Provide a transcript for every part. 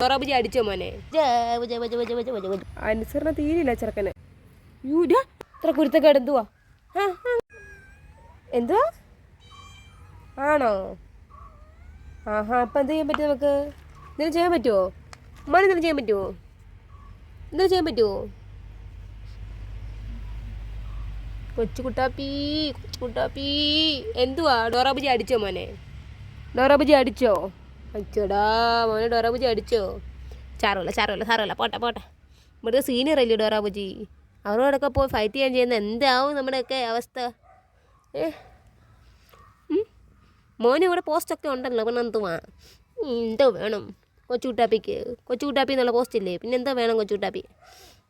ഡോറാബുജി അടിച്ചോ മോനെ? അനുസരണ തീരില്ല ചെറുക്കന്. യൂടാ ഇത്ര കുരുത്തക്കേട് എന്തുവാ? എന്തുവാ ആണോ? ആഹാ, അപ്പം എന്ത് ചെയ്യാൻ പറ്റും നമുക്ക്? എന്തെങ്കിലും ചെയ്യാൻ പറ്റുമോ? മോനെ എന്തെങ്കിലും ചെയ്യാൻ പറ്റുമോ? എന്തെങ്കിലും ചെയ്യാൻ പറ്റുമോ? കൊച്ചുകുട്ടാപ്പി കൊച്ചുകുട്ടാപ്പി എന്തുവാ? ഡോറാബുജി അടിച്ചോ മോനെ? ഡോറാബുജി അടിച്ചോ? അച്ചോടാ മോനെ, ഡോറാബുജി അടിച്ചോ? സാരമില്ല പോട്ടെ ഇവിടുത്തെ സീനിയർ അല്ലേ ഡോറാബുജി. അവരോടൊക്കെ പോയി ഫൈറ്റ് ചെയ്യാൻ ചെയ്യുന്ന എന്താവും നമ്മുടെയൊക്കെ അവസ്ഥ? മോന് ഇവിടെ പോസ്റ്റൊക്കെ ഉണ്ടല്ലോ, പിന്നെ എന്തുവാ? എന്തോ വേണം കൊച്ചുകുട്ടാപ്പി എന്നുള്ള പോസ്റ്റ് ഇല്ലേ? പിന്നെ എന്താ വേണം കൊച്ചുകുട്ടാപ്പി?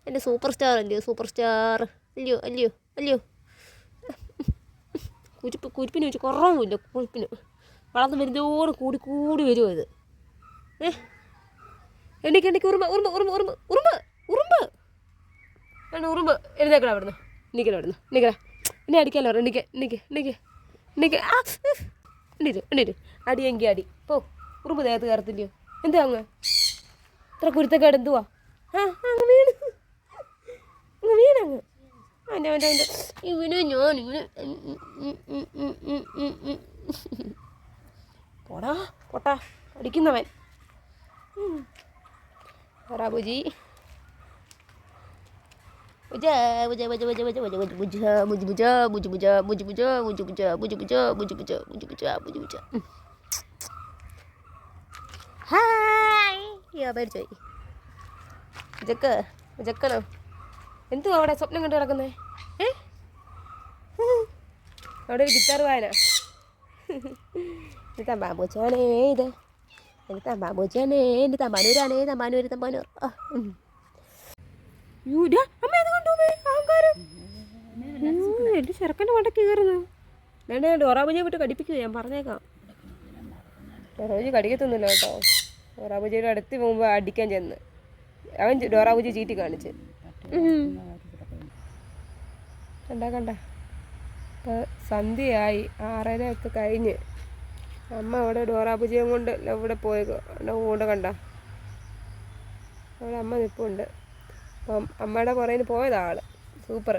എൻ്റെ സൂപ്പർ സ്റ്റാർ അല്ലയോ? സൂപ്പർ സ്റ്റാർ അല്ലയോ? കുരിപ്പിന് വെച്ച് കുറവുമില്ല. കുരിപ്പിന് വളർന്ന് വരുന്നതോട് കൂടി വരുമോ ഇത്? എണ്ണിക്ക് ഉറുമ്പ് എഴുന്നേക്കടാ അവിടുന്ന്. നിൽക്കടാ എന്നെ അടിക്കാമല്ലോ. എണ്ണീറ്റ് അടിയെങ്കിൽ അടി പോ. ഉറുമ്പ് ദേഹത്ത് കയറത്തില്ലയോ? എന്താ അങ്ങ് ഇത്ര കുരുത്തക്കേട് എന്തുവാ? അങ്ങ് വീണങ്ങ് അവൻ്റെ ഇവന് ഞാനിങ്ങനെ പോട്ടാ അടിക്കുന്നവൻ. ഡോറാബുജി പേടിച്ചോയി. ജക്കനോ എന്തുവാ അവിടെ സ്വപ്നം കണ്ടു കിടക്കുന്നേ? അവിടെ ഒരു ഗിറ്റാർ വായന. തമ്പാമ്പൂച്ചാണേ ഇത്, തമ്പാമ്പൂച്ചാണേ, എൻ്റെ തമ്പാനൂർ. എൻ്റെ ചെറുക്കൻ്റെ മണ്ടയ്ക്ക് കയറുന്നു. വേണ്ട, ഡോറാബുജിയെ വിട്ട് കടിപ്പിക്കുക, ഞാൻ പറഞ്ഞേക്കാം. ഡോറാബുജി കടിക്കത്തൊന്നുമില്ല കേട്ടോ. ഡോറാബുജിയുടെ അടുത്ത് പോകുമ്പോൾ അടിക്കാൻ ചെന്ന് അവൻ ഡോറാബുജി ചീറ്റി കാണിച്ച്. കണ്ട സന്ധ്യയായി, 6:30 ഒക്കെ കഴിഞ്ഞ്. അമ്മ അവിടെ ഡോറാബുജിയെ കൊണ്ട് ഇവിടെ പോയേക്കോ. എൻ്റെ കൂടെ കണ്ട അവിടെ അമ്മ നിൽപ്പുണ്ട്. അപ്പം അമ്മയുടെ പുറകിന് പോയതാ ആള്. സൂപ്പർ.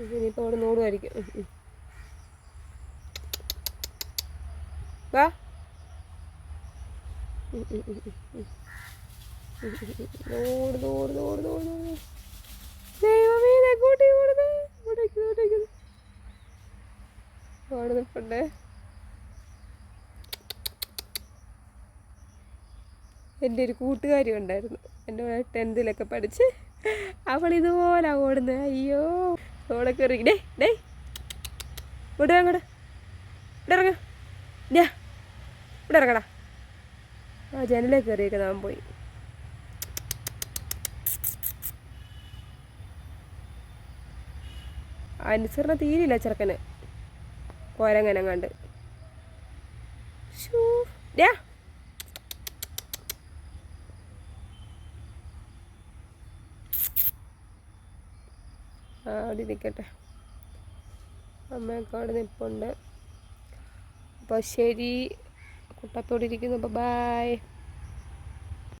ഇനിയിപ്പോൾ അവിടെ നോടുമായിരിക്കും. വാ നോട് ദൈവമേ, അവിടെ നിൽപ്പുണ്ടേ. എൻ്റെ ഒരു കൂട്ടുകാരി ഉണ്ടായിരുന്നു, എൻ്റെ 10th പഠിച്ച്. അവൾ ഇതുപോലെ ഓടുന്നത്. അയ്യോ, ഓടൊക്കെ ഇറങ്ങി. ഡേ ഇവിടെ ഇറങ്ങടാ. ആ ജനലേക്ക് കയറിയൊക്കെ നാൻ പോയി. അനുസരണ തീരില്ല ചെറുക്കന്, കോരങ്ങനങ്ങാണ്ട്. അവിടെ നിൽക്കട്ടെ, അമ്മയൊക്കെ അവിടെ നിൽപ്പുണ്ട്. അപ്പോൾ ശരി, കുട്ടത്തോടെ ഇരിക്കുന്നു. ബൈ.